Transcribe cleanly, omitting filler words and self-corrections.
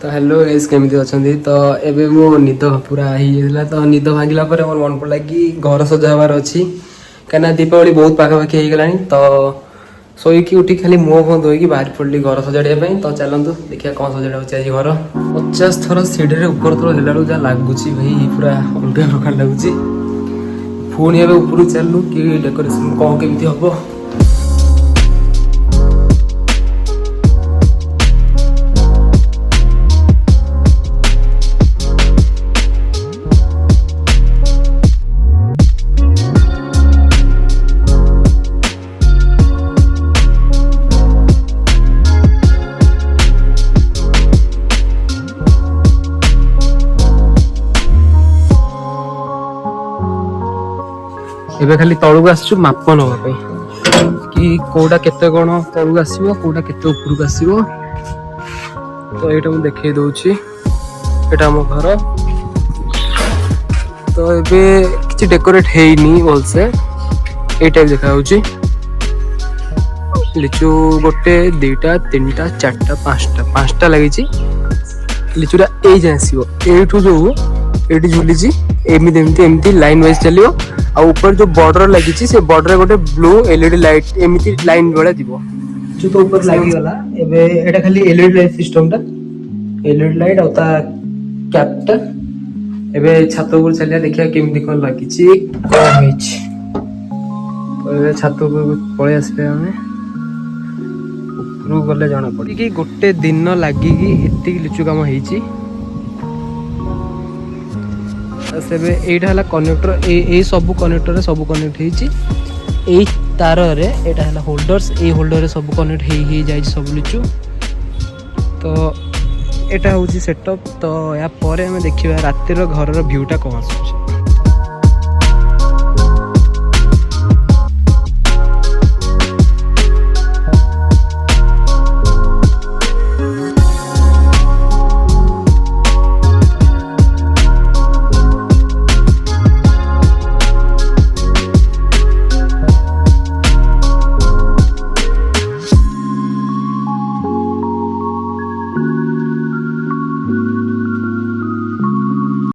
तो hello guys केमिति अछंती। तो एबे मो निद पूरा हिला तो निद भांगिला पर मोर मन पड़ला कि घर सजावार अछि कना दीपावली बहुत पाखा पाखी हे गलानी। तो सोईकी उठी खाली मुँह फुह धोईकी बाहर पड़ली घर सजाड़िया। तो चलतु देखिए कौन सजाड़ा होची घर। 50 थर सीढ़ी ऊपर थर हेलाड़ू जहाँ लगुच भाई पूरा अलग प्रकार लगुच। पुणी एबे ऊपर चलू कि डेकोरेशन कौन केमिति हबो। एबे खाली तळुक आसछु मापन होबा पई कि कोडा केते कोन तळुक आसीबो कोडा केते ऊपर को आसीबो। तो एटा मु देखै दउछि एटा हम घर। तो एबे किछि डेकोरेट हेइनी बोलसे ए टाइप देखा होछि। लिचु गोटे दुईटा तीनटा चारटा पांचटा लागि छि। लिचुरा ए जे आसीबो एठु जो एठी झुली छि एमिति एमिति एमिति लाइन वाइज चलियो। आ ऊपर जो बॉर्डर लगी से बॉर्डर गोटे ब्लू एलईडी लाइट एमिति लाइन बेला दिबो जो तो ऊपर लागी गला। एबे एटा खाली एलईडी लाइट सिस्टम टा एलईडी लाइट आउता कैपटा। एबे छात ऊपर चलिया देखिया केमिति कोन लागी छि कोन होइछ। तो एबे छात ऊपर पळे आसबे हमें ऊपर गले जाना पड़ी कि गोटे दिन लागी कि एति लिचु काम हेइछि। सेबे एटा हला कनेक्टर ए सब कनेक्टर रे सब कनेक्ट हेछि। ए तार रे एटा हला होल्डर्स ए होल्डर रे सब कनेक्ट हे जाय सब लिचु। तो एटा होछि सेटअप। तो या परे हम देखिबा रातिर घर रो व्यूटा कोन आछै।